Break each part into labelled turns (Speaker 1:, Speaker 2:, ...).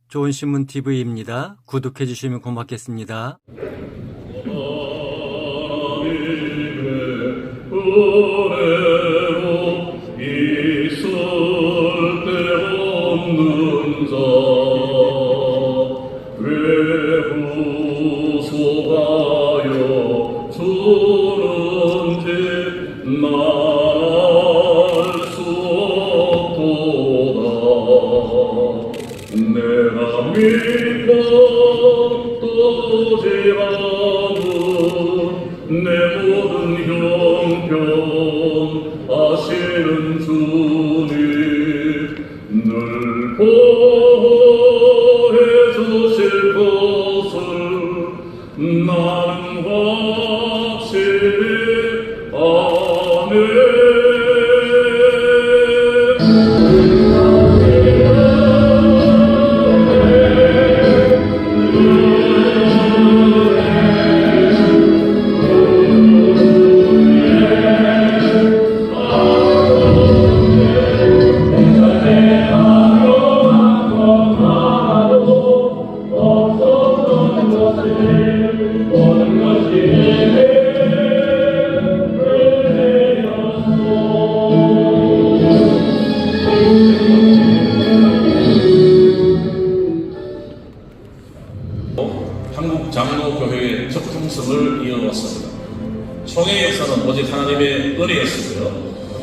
Speaker 1: 좋은신문TV입니다. 구독해 주시면 고맙겠습니다.
Speaker 2: 내가 믿고 떠지라는 내 모든 형편 아시는 주님 늘 보호해 주실 것을 나는 확실히 아네. 한국장로교회의 적통성을 이어왔습니다. 총회 역사는 오직 하나님의 은혜였으며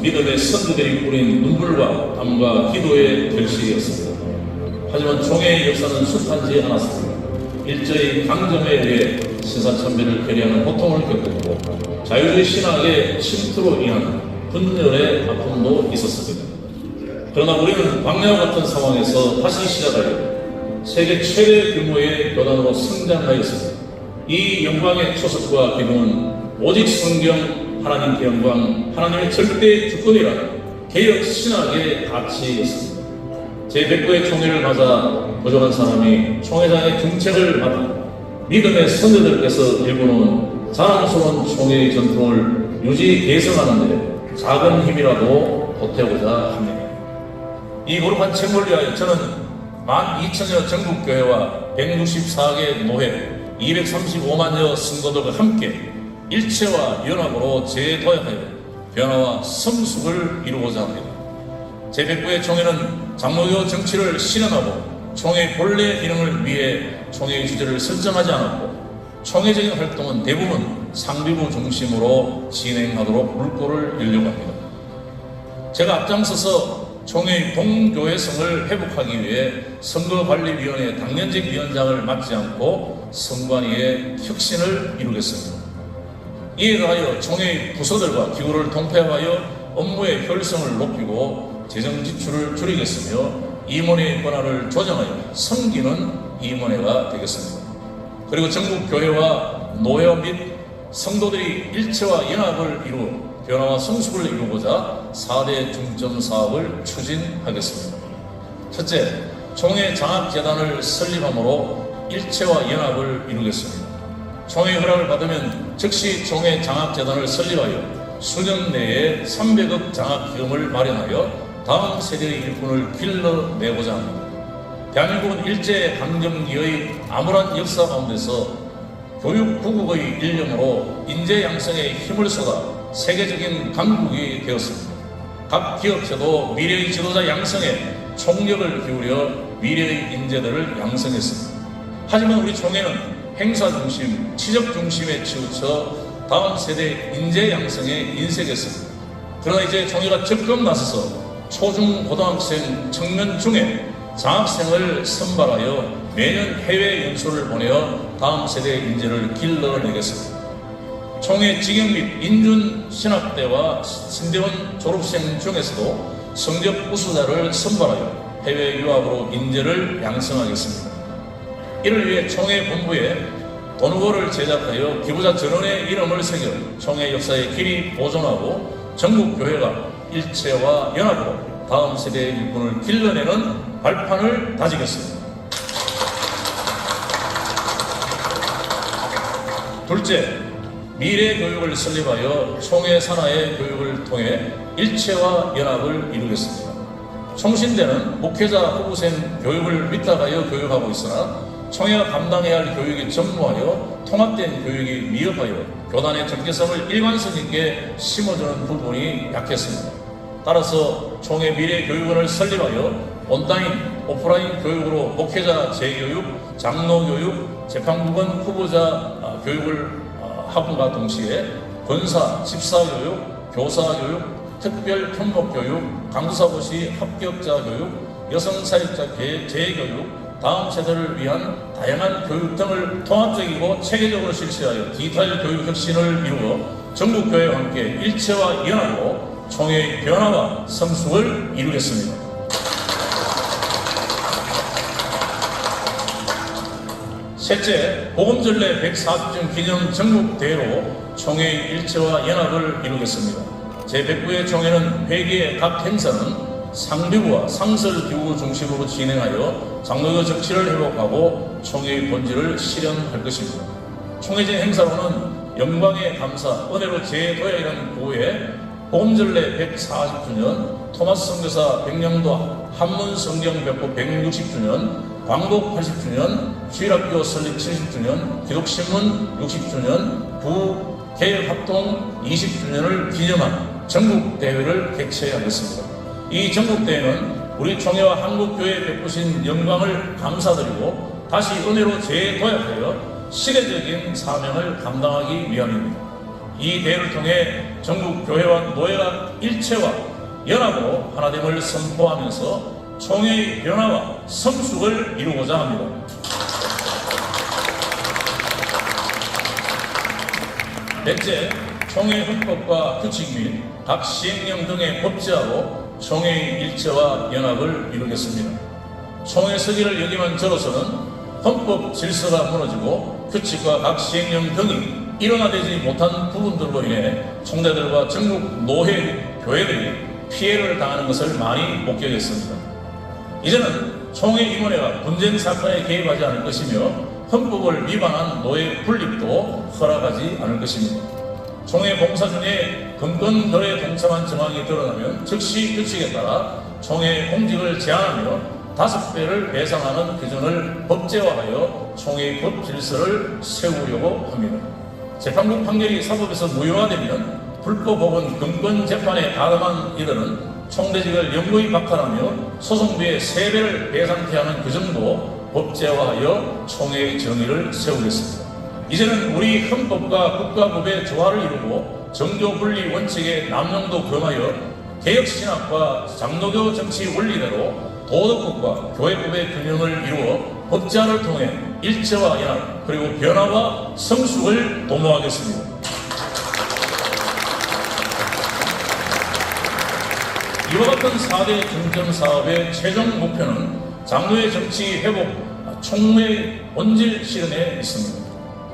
Speaker 2: 믿음의 선두들이 뿌린 눈물과 땀과 기도의 결실이었습니다. 하지만 총회의 역사는 숱하지 않았습니다. 일제의 강점에 의해 신사참배를 결의하는 고통을 겪었고 자유주의 신학의 침투로 인한 분열의 아픔도 있었습니다. 그러나 우리는 광야와 같은 상황에서 다시 시작하여 세계 최대 규모의 교단으로 성장하였습니다. 이 영광의 초석과 기둥은 오직 성경, 하나님의 영광, 하나님의 절대 주권이라는 개혁 신학의 가치였습니다. 제109회 총회를 맞아 부족한 사람이 총회장의 중책을 맡아 믿음의 선배들께서 일궈놓은 자랑스러운 총회의 전통을 유지 개성하는 데 작은 힘이라도 보태고자 합니다. 이 거룩한 책무를 위하여 저는 12,000여 전국교회와 164개 노회, 235만여 성도들과 함께 일체와 연합으로 재도약하여 변화와 성숙을 이루고자 합니다. 제109회 총회는 장로교 정치를 실현하고 총회 본래 기능을 위해 총회의 주제를 설정하지 않았고 총회적인 활동은 대부분 상비부 중심으로 진행하도록 물꼬를 열려고 합니다. 제가 앞장서서 총회의 동교회성을 회복하기 위해 선거관리위원회 당연직 위원장을 맡지 않고 선관위의 혁신을 이루겠습니다. 이에 더하여 총회의 부서들과 기구를 통폐합하여 업무의 효율성을 높이고 재정 지출을 줄이겠으며 임원회의 권한을 조정하여 섬기는 임원회가 되겠습니다. 그리고 전국 교회와 노회와 및 성도들이 일체와 연합을 이루어 변화와 성숙을 이루고자 4대 중점 사업을 추진하겠습니다. 첫째, 총회 장학재단을 설립함으로 일체와 연합을 이루겠습니다. 총회 허락을 받으면 즉시 총회 장학재단을 설립하여 수년 내에 300억 장학기금을 마련하여 다음 세대의 일꾼을 길러내고자 합니다. 대한민국은 일제 강점기의 암울한 역사 가운데서 교육구국의 일념으로 인재 양성에 힘을 쏟아 세계적인 강국이 되었습니다. 각 기업체도 미래의 지도자 양성에 총력을 기울여 미래의 인재들을 양성했습니다. 하지만 우리 총회는 행사 중심, 치적 중심에 치우쳐 다음 세대 인재 양성에 인색했습니다. 그러나 이제 총회가 적극 나서서 초중 고등학생 청년 중에 장학생을 선발하여 매년 해외 연수를 보내어 다음 세대 인재를 길러내겠습니다. 총회 직영 및 인준 신학대와 신대원 졸업생 중에서도 성적 우수자를 선발하여 해외 유학으로 인재를 양성하겠습니다. 이를 위해 총회 본부에 돈후보를 제작하여 기부자 전원의 이름을 새겨 총회 역사의 길이 보존하고 전국 교회가 일체와 연합으로 다음 세대의 일꾼을 길러내는 발판을 다지겠습니다. 둘째, 미래 교육을 설립하여 총회 산하의 교육을 통해 일체와 연합을 이루겠습니다. 총신대는 목회자 후보생 교육을 위탁하여 교육하고 있으나 총회가 감당해야 할 교육이 전무하여 통합된 교육이 미흡하여 교단의 정체성을 일관성 있게 심어주는 부분이 약했습니다. 따라서 총회 미래교육원을 설립하여 온라인, 오프라인 교육으로 목회자 재교육, 장로교육, 재판부건 후보자 교육을 하고과 동시에 권사, 집사교육, 교사교육, 특별 편목교육, 강사고시 합격자 교육, 여성사역자 재교육, 다음 세대를 위한 다양한 교육 등을 통합적이고 체계적으로 실시하여 디지털 교육 혁신을 이루어 전국교회와 함께 일체와 연합으로 총회의 변화와 성숙을 이루겠습니다. 셋째, 복음전례 140주 기념 전국대회로 총회의 일체와 연합을 이루겠습니다. 제109회 총회는 회계의 각 행사는 상비부와 상설기구 중심으로 진행하여 장로교 정치를 회복하고 총회의 본질을 실현할 것입니다. 총회제 행사로는 영광의 감사, 은혜로 재도약이라는 구호에 복음전례 140주년, 토마스 선교사 100년도 한문 성경 배포 160주년, 광복 80주년, 주일학교 설립 70주년, 기독신문 60주년, 부개혁합동 20주년을 기념한 전국대회를 개최하겠습니다. 이 전국대회는 우리 총회와 한국교회에 베푸신 영광을 감사드리고 다시 은혜로 재도약하여 시대적인 사명을 감당하기 위함입니다. 이 대회를 통해 전국교회와 노예가 일체와 연합으로 하나됨을 선포하면서 총회의 변화와 성숙을 이루고자 합니다. 넷째, 총회 헌법과 규칙 및 각 시행령 등의 법제화로 총회의 일체와 연합을 이루겠습니다. 총회 서기를 역임한 저로서는 헌법 질서가 무너지고 규칙과 각 시행령 등이 일원화되지 못한 부분들로 인해 총대들과 전국 노회, 교회들이 피해를 당하는 것을 많이 목격했습니다. 이제는 총회임원회가 분쟁 사건에 개입하지 않을 것이며 헌법을 위반한 노예 분립도 허락하지 않을 것입니다. 총회 봉사 중에 건건거래에 동참한 정황이 드러나면 즉시 규칙에 따라 총회 공직을 제한하며 5배를 배상하는 규정을 법제화하여 총회의 법 질서를 세우려고 합니다. 재판부 판결이 사법에서 무효화되면 불법 혹은 건건 재판에 가담한 이들은 총대직을 영구히 박탈하며 소송비의 3배를 배상케 하는 규정도 법제화하여 총회의 정의를 세우겠습니다. 이제는 우리 헌법과 국가법의 조화를 이루고 정교분리 원칙의 남용도 금하여 개혁신학과 장로교 정치 원리대로 도덕법과 교회법의 균형을 이루어 법제화를 통해 일체와 연합 그리고 변화와 성숙을 도모하겠습니다. 이와 같은 4대 중점 사업의 최종 목표는 장로의 정치 회복 총회의 본질 실현에 있습니다.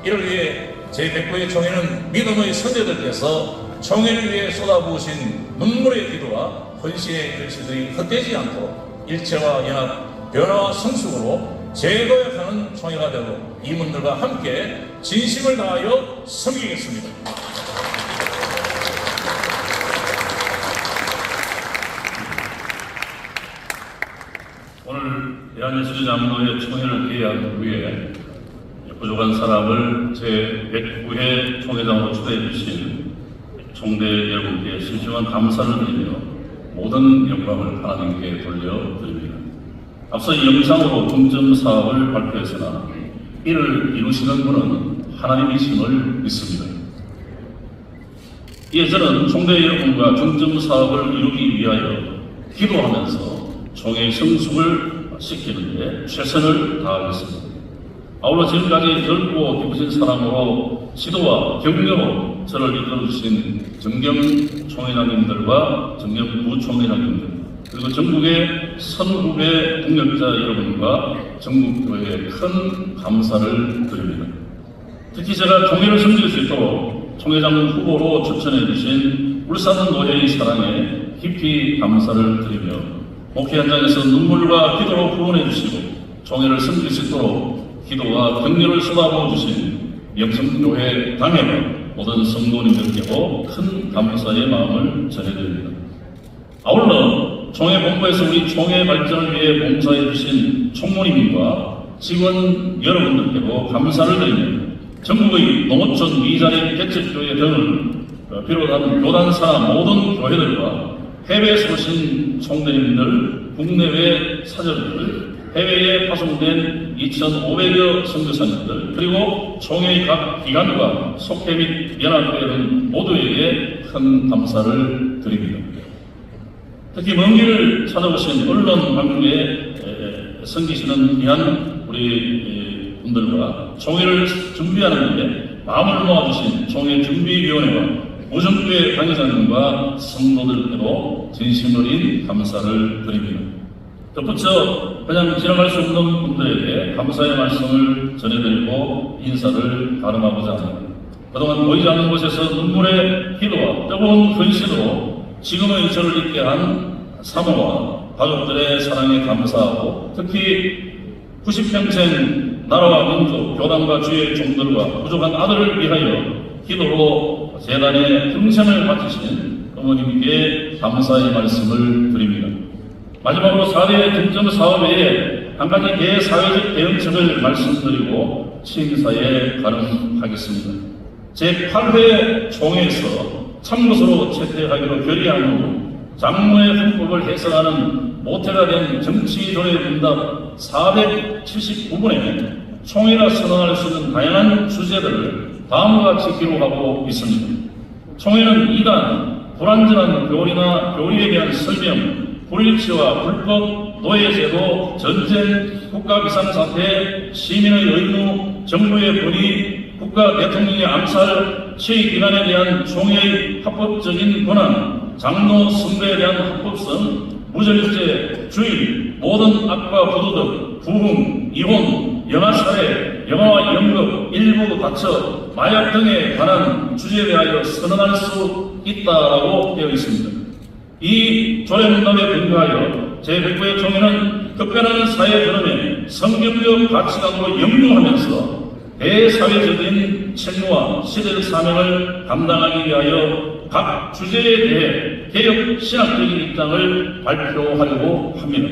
Speaker 2: 이를 위해 제109회 총회는 믿음의 선대들께서 총회를 위해 쏟아부으신 눈물의 기도와 헌신의 결실들이 헛되지 않도록 일체와 연합, 변화와 성숙으로 재도약하는 총회가 되도록 임원들과 함께 진심을 다하여 섬기겠습니다.
Speaker 3: 오늘 대한예수장로회 총회를 개의한 후에 부족한 사람을 제109회 총회장으로 초대해 주신 총대 여러분께 심심한 감사를 드리며 모든 영광을 하나님께 돌려드립니다. 앞서 이 영상으로 중점 사업을 발표했으나 이를 이루시는 분은 하나님이심을 믿습니다. 이에 저는 총대 여러분과 중점 사업을 이루기 위하여 기도하면서 총회의 성숙을 시키는 데 최선을 다하겠습니다. 아울러 지금까지 젊고 기쁘신 사랑으로 지도와 격려로 저를 이끌어주신 정경 총회장님들과 정경 부총회장님들 그리고 전국의 선후배 동력자 여러분과 전국교회에 큰 감사를 드립니다. 특히 제가 총회를 섬길 수 있도록 총회장 후보로 추천해 주신 울산 노회의 사랑에 깊이 감사를 드리며 목회 현장에서 눈물과 기도로 후원해 주시고 총회를 섬길 수 있도록 기도와 격려를 쏟아부어 주신 영성교회 당회와 모든 성도님들께도 큰 감사의 마음을 전해드립니다. 아울러 총회 본부에서 우리 총회 발전을 위해 봉사해 주신 총무님과 직원 여러분들께도 감사를 드리며 전국의 농어촌 미자립 개척교회 등을 비롯한 교단사 모든 교회들과 해외에서 오신 총대님들, 국내외 사절들, 해외에 파송된 2,500여 선교사님들, 그리고 총회의 각 기관과 속회 및 연합회 등 모두에게 큰 감사를 드립니다. 특히 먼 길을 찾아오신 언론 방송에 섬기시는 귀한 우리 분들과 총회를 준비하는 데 마음을 모아주신 총회 준비위원회와 우정교회 관계자님과 성도들께도 진심 어린 감사를 드립니다. 덧붙여 그냥 지나갈 수 없는 분들에게 감사의 말씀을 전해드리고 인사를 가름하고자 합니다. 그동안 보이지 않는 곳에서 눈물의 기도와 뜨거운 헌신으로 지금의 저를 있게 한 사모와 가족들의 사랑에 감사하고 특히 90평생 나라와 민족, 교단과 주의 종들과 부족한 아들을 위하여 기도로 재단에 평생을 바치신 어머님께 감사의 말씀을 드립니다. 마지막으로 4대 득점 사업 외에 한 가지 대사회적 대응책을 말씀드리고 취임사에 가름하겠습니다. 제8회 총회에서 참것으로 채택하기로 결의한 후 장로의 헌법을 해석하는 모태가 된 정치조례 문답 479번에 총회가 선언할 수 있는 다양한 주제들을 다음과 같이 기록하고 있습니다. 총회는 이단, 불완전한 교리나 교리에 대한 설명, 불일치와 불법, 노예제도, 전쟁, 국가 비상사태, 시민의 의무, 정부의 권위, 국가 대통령의 암살, 시기관에 대한 총회의 합법적인 권한, 장로 선거에 대한 합법성, 무절제, 주의, 모든 악과 부도덕, 부흥, 이혼, 영아살해, 영아와 연극, 일부 다처, 마약 등에 관한 주제에 대하여 선언할 수 있다라고 되어 있습니다. 이 조례문답에 근거하여 제109회 총회는 특별한 사회 흐름에 성경적 가치관으로 역류하면서 대사회적인 책무와 시대적 사명을 감당하기 위하여 각 주제에 대해 개혁 신학적인 입장을 발표하려고 합니다.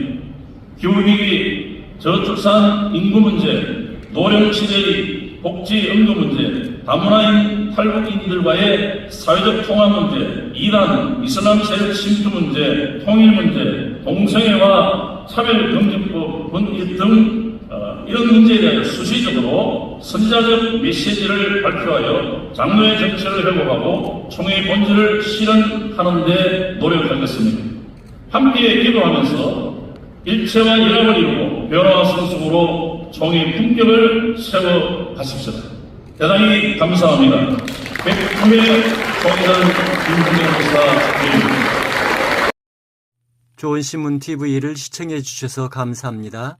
Speaker 3: 기후위기, 저출산 인구 문제, 노령시대의 복지 응급 문제, 다문화인 탈북인들과의 사회적 통합 문제, 이단, 이슬람 세력 침투 문제, 통일 문제, 동성애와 차별금지법 등 이런 문제에 대하여 수시적으로 선지자적 메시지를 발표하여 장로의 정체를 회복하고 총회의 본질을 실현하는 데 노력하겠습니다. 함께 기도하면서 일체와 연합을 이루고 변화와 성숙으로 총회의 품격을 세워 가십시오. 대단히 감사합니다. 109회 총회장 김준영 목사입니다.
Speaker 1: 좋은 신문 TV를 시청해 주셔서 감사합니다.